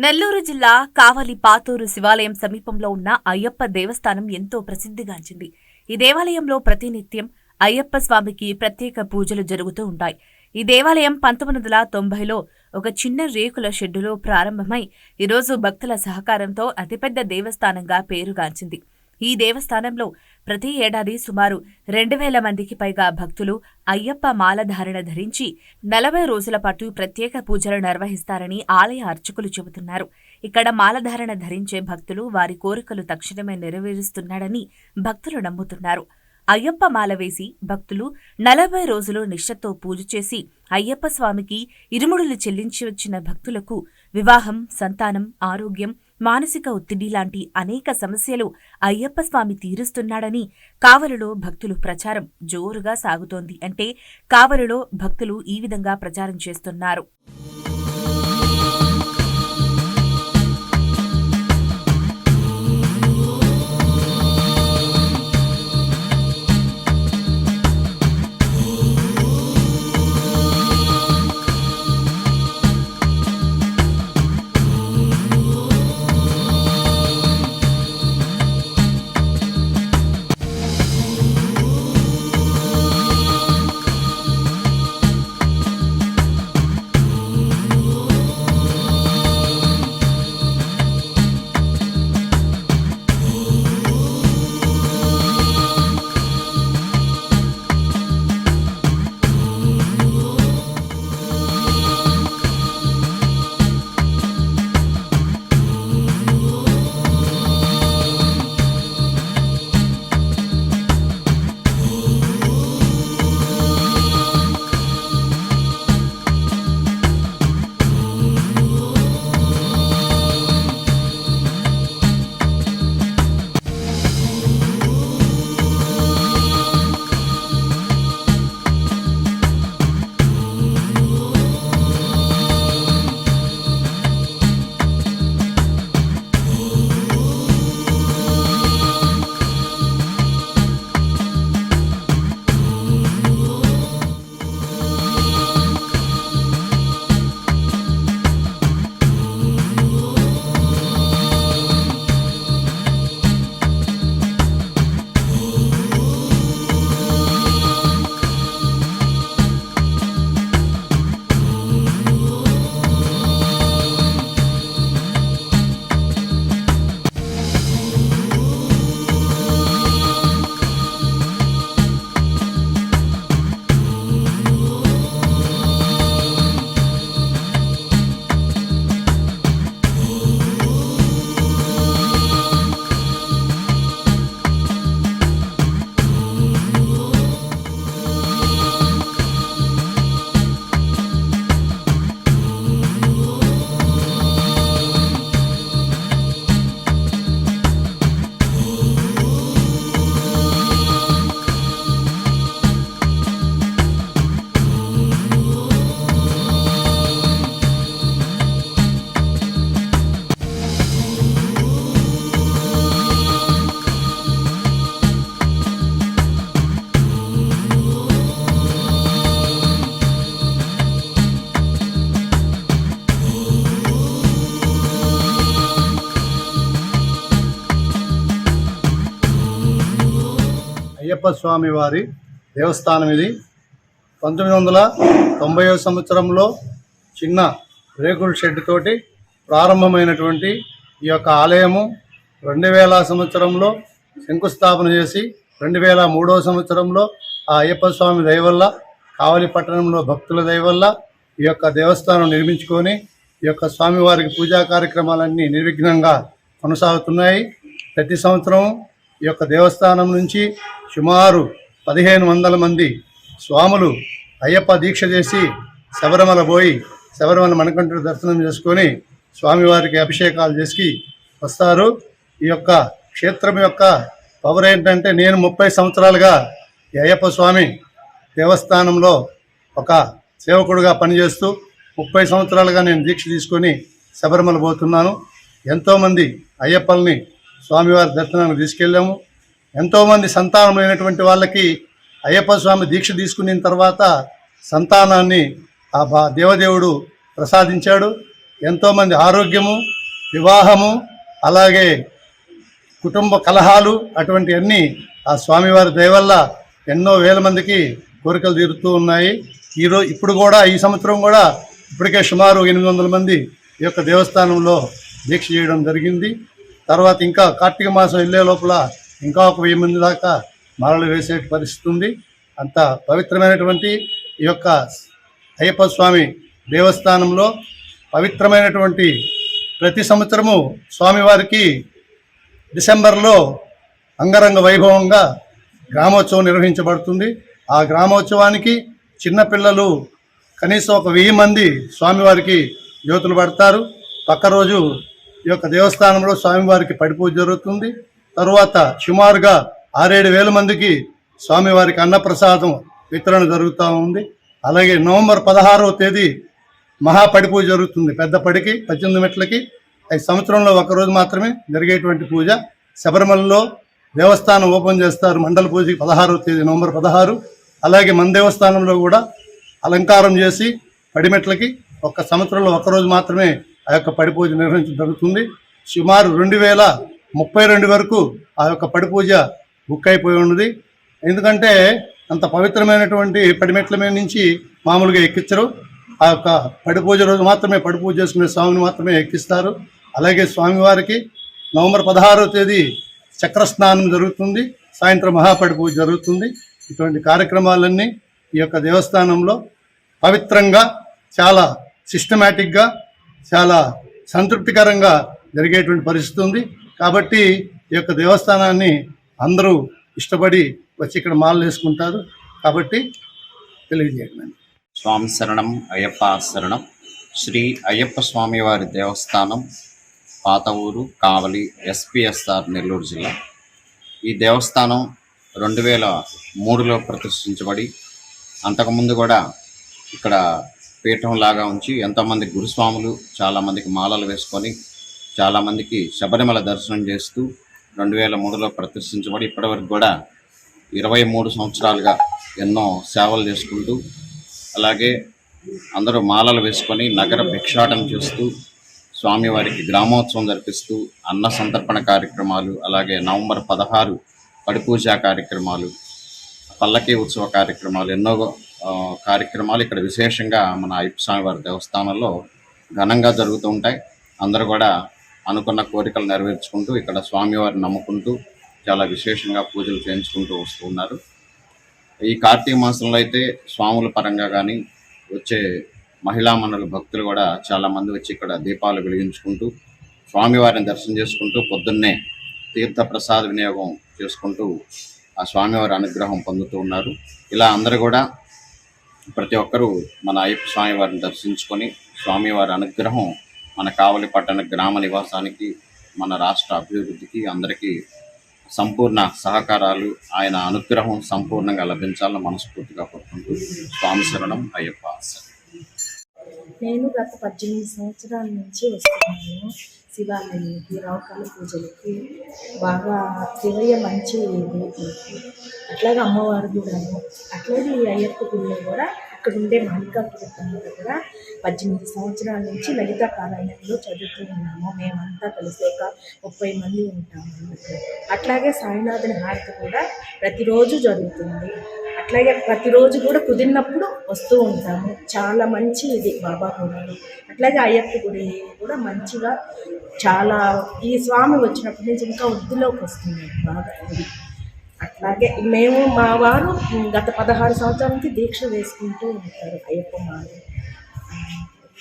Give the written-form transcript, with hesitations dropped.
నెల్లూరు జిల్లా కావలి పాతూరు శివాలయం సమీపంలో ఉన్న అయ్యప్ప దేవస్థానం ఎంతో ప్రసిద్ధిగాంచింది. ఈ దేవాలయంలో ప్రతినిత్యం అయ్యప్ప స్వామికి ప్రత్యేక పూజలు జరుగుతూ ఉంటాయి. ఈ దేవాలయం 1990లో ఒక చిన్న రేకుల షెడ్డులో ప్రారంభమై ఈరోజు భక్తుల సహకారంతో అతిపెద్ద దేవస్థానంగా పేరుగాంచింది. ఈ దేవస్థానంలో ప్రతి ఏడాది సుమారు 2000 మందికి పైగా భక్తులు అయ్యప్ప మాలధారణ ధరించి 40 రోజుల పాటు ప్రత్యేక పూజలు నిర్వహిస్తారని ఆలయ అర్చకులు చెబుతున్నారు. ఇక్కడ మాలధారణ ధరించే భక్తులు వారి కోరికలు తక్షణమే నెరవేరుస్తున్నాడని భక్తులు నమ్ముతున్నారు. అయ్యప్ప మాల వేసి భక్తులు 40 రోజులు నిష్ఠతో పూజ చేసి అయ్యప్ప స్వామికి ఇరుముడులు చెల్లించి వచ్చిన భక్తులకు వివాహం, సంతానం, ఆరోగ్యం, మానసిక ఒత్తిడి లాంటి అనేక సమస్యలు అయ్యప్ప స్వామి తీరుస్తున్నాడని కావలిలో భక్తులు ప్రచారం జోరుగా సాగుతోంది. అంటే కావలిలో భక్తులు ఈ విధంగా ప్రచారం చేస్తున్నారు. అయ్యప్ప స్వామి వారి దేవస్థానం ఇది. 1990వ సంవత్సరంలో చిన్న రేకుల షెడ్ తోటి ప్రారంభమైనటువంటి ఈ యొక్క ఆలయము 2000 సంవత్సరంలో శంకుస్థాపన చేసి 2003వ సంవత్సరంలో ఆ అయ్యప్ప స్వామి దయ వల్ల కావలి పట్టణంలో భక్తుల దయ వల్ల ఈ యొక్క దేవస్థానం నిర్మించుకొని ఈ యొక్క స్వామివారికి పూజా కార్యక్రమాలన్నీ నిర్విఘ్నంగా కొనసాగుతున్నాయి. ప్రతి సంవత్సరం ఈ యొక్క దేవస్థానం నుంచి సుమారు 1500 మంది స్వాములు అయ్యప్ప దీక్ష చేసి శబరిమల పోయి శబరిమల మణికంఠుడి దర్శనం చేసుకొని స్వామివారికి అభిషేకాలు చేసి వస్తారు. ఈ యొక్క క్షేత్రం యొక్క పవర్ ఏంటంటే, నేను 30 సంవత్సరాలుగా ఈ అయ్యప్ప స్వామి దేవస్థానంలో ఒక సేవకుడుగా పనిచేస్తూ 30 సంవత్సరాలుగా నేను దీక్ష తీసుకొని శబరిమల పోతున్నాను. ఎంతోమంది అయ్యప్పల్ని స్వామివారి దర్శనానికి తీసుకెళ్ళాము. ఎంతోమంది సంతానం లేనటువంటి వాళ్ళకి అయ్యప్ప స్వామి దీక్ష తీసుకున్న తర్వాత సంతానాన్ని ఆ దేవదేవుడు ప్రసాదించాడు. ఎంతోమంది ఆరోగ్యము, వివాహము, అలాగే కుటుంబ కలహాలు అటువంటివన్నీ ఆ స్వామివారి దయ వల్ల ఎన్నో వేల మందికి కోరికలు తీరుతూ ఉన్నాయి. ఇప్పుడు కూడా ఈ సంవత్సరం కూడా ఇప్పటికే సుమారు 800 మంది ఈ యొక్క దేవస్థానంలో దీక్ష చేయడం జరిగింది. తర్వాత ఇంకా కార్తీక మాసం వెళ్ళే లోపల ఇంకా ఒక 1000 మంది దాకా మాలలు వేసే పరిస్థితి ఉంది. అంత పవిత్రమైనటువంటి ఈ యొక్క అయ్యప్ప స్వామి దేవస్థానంలో పవిత్రమైనటువంటి ప్రతి సంవత్సరము స్వామివారికి డిసెంబర్లో అంగరంగ వైభవంగా గ్రామోత్సవం నిర్వహించబడుతుంది. ఆ గ్రామోత్సవానికి చిన్నపిల్లలు కనీసం ఒక 1000 మంది స్వామివారికి జ్యోతులు పడతారు. పక్క రోజు ఈ యొక్క దేవస్థానంలో స్వామివారికి పడిపూజ జరుగుతుంది. తరువాత సుమారుగా 6-7 వేల మందికి స్వామివారికి అన్నప్రసాదం వితరణ జరుగుతూ ఉంది. అలాగే నవంబర్ 16వ తేదీ మహాపడిపూజ జరుగుతుంది. పెద్ద పడికి 18 మెట్లకి. ఈ సంవత్సరంలో ఒకరోజు మాత్రమే జరిగేటువంటి పూజ. శబరిమలలో దేవస్థానం ఓపెన్ చేస్తారు మండల పూజకి 16వ తేదీ నవంబర్ 16. అలాగే మన దేవస్థానంలో కూడా అలంకారం చేసి పడిమెట్లకి ఒక సంవత్సరంలో ఒకరోజు మాత్రమే ఆ యొక్క పడి పూజ నిర్వహించడం జరుగుతుంది. సుమారు 2032 వరకు ఆ యొక్క పడి పూజ బుక్ అయిపోయి ఉన్నది. ఎందుకంటే అంత పవిత్రమైనటువంటి పడిమెట్ల మీద నుంచి మామూలుగా ఎక్కించరు. ఆ యొక్క పడి పూజ రోజు మాత్రమే పడి పూజ చేసుకునే స్వామిని మాత్రమే ఎక్కిస్తారు. అలాగే స్వామివారికి నవంబర్ 16వ తేదీ చక్రస్నానం జరుగుతుంది. సాయంత్రం మహాపడి పూజ జరుగుతుంది. ఇటువంటి కార్యక్రమాలన్నీ ఈ యొక్క దేవస్థానంలో పవిత్రంగా, చాలా సిస్టమేటిక్గా, చాలా సంతృప్తికరంగా జరిగేటువంటి పరిస్థితి ఉంది. కాబట్టి ఈ యొక్క దేవస్థానాన్ని అందరూ ఇష్టపడి వచ్చి ఇక్కడ మాలలు వేసుకుంటారు. కాబట్టి తెలియజేయండి. స్వామి శరణం, అయ్యప్ప శరణం. శ్రీ అయ్యప్ప స్వామి వారి దేవస్థానం, పాత ఊరు, కావలి, ఎస్పీఎస్ఆర్, నెల్లూరు జిల్లా. ఈ దేవస్థానం 2003లో ప్రతిష్ఠించబడి అంతకుముందు కూడా ఇక్కడ పీఠంలాగా ఉంచి ఎంతోమంది గురుస్వాములు చాలామందికి మాలలు వేసుకొని చాలామందికి శబరిమల దర్శనం చేస్తూ 2003లో ప్రతిష్ఠించబడి ఇప్పటివరకు కూడా 23 సంవత్సరాలుగా ఎన్నో సేవలు చేసుకుంటూ, అలాగే అందరూ మాలలు వేసుకొని నగర భిక్షాటన చేస్తూ స్వామివారికి గ్రామోత్సవం జరిపిస్తూ అన్న సంతర్పణ కార్యక్రమాలు, అలాగే నవంబర్ 16 పడిపూజా కార్యక్రమాలు, పల్లకీ ఉత్సవ కార్యక్రమాలు, ఎన్నో కార్యక్రమాలు ఇక్కడ విశేషంగా మన అయ్యప్ప స్వామివారి దేవస్థానంలో ఘనంగా జరుగుతూ ఉంటాయి. అందరూ కూడా అనుకున్న కోరికలు నెరవేర్చుకుంటూ ఇక్కడ స్వామివారిని నమ్ముకుంటూ చాలా విశేషంగా పూజలు చేయించుకుంటూ వస్తూ ఉన్నారు. ఈ కార్తీక మాసంలో అయితే స్వాముల పరంగా కానీ వచ్చే మహిళా మండలి భక్తులు కూడా చాలామంది వచ్చి ఇక్కడ దీపాలు వెలిగించుకుంటూ స్వామివారిని దర్శనం చేసుకుంటూ పొద్దున్నే తీర్థ ప్రసాద వినియోగం చేసుకుంటూ ఆ స్వామివారి అనుగ్రహం పొందుతూ ఉన్నారు. ఇలా అందరూ కూడా ప్రతి ఒక్కరూ మన అయ్యప్ప స్వామివారిని దర్శించుకొని స్వామివారి అనుగ్రహం మన కావలి పట్టణ గ్రామ నివాసానికి, మన రాష్ట్ర అభివృద్ధికి అందరికీ సంపూర్ణ సహకారాలు, ఆయన అనుగ్రహం సంపూర్ణంగా లభించాలని మనస్ఫూర్తిగా కోరుకుంటూ స్వామి శరణం, అయ్యప్ప శరణం. నేను గత 18 సంవత్సరాల నుంచి వస్తున్నాను శివాలయానికి, రావుకాల పూజలకి. బాగా శివయ్య మంచి దేవుడు, అట్లాగే అమ్మవారు కూడాను, అట్లాగే ఈ అయ్యప్ప గుడిలో కూడా ఇక్కడ ఉండే మాణికాపురంలో కూడా 18 సంవత్సరాల నుంచి లలిత పారాయణంలో చదువుతూ ఉన్నాము. మేమంతా కలిసి ఒక 30 మంది ఉంటాము. అట్లాగే సాయినాథుని హారతి కూడా ప్రతిరోజు జరుగుతుంది. అట్లాగే ప్రతిరోజు కూడా కుదిరినప్పుడు వస్తూ ఉంటాము. చాలా మంచి ఇది బాబా గుడి. అట్లాగే అయ్యప్ప గుడి కూడా మంచిగా చాలా, ఈ స్వామి వచ్చినప్పటి నుంచి ఇంకా వృద్ధిలోకి వస్తుంది బాగా గుడి. అట్లాగే మేము మా వారు గత 16 సంవత్సరాల నుంచి దీక్ష వేసుకుంటూ ఉంటారు అయ్యప్ప మాల.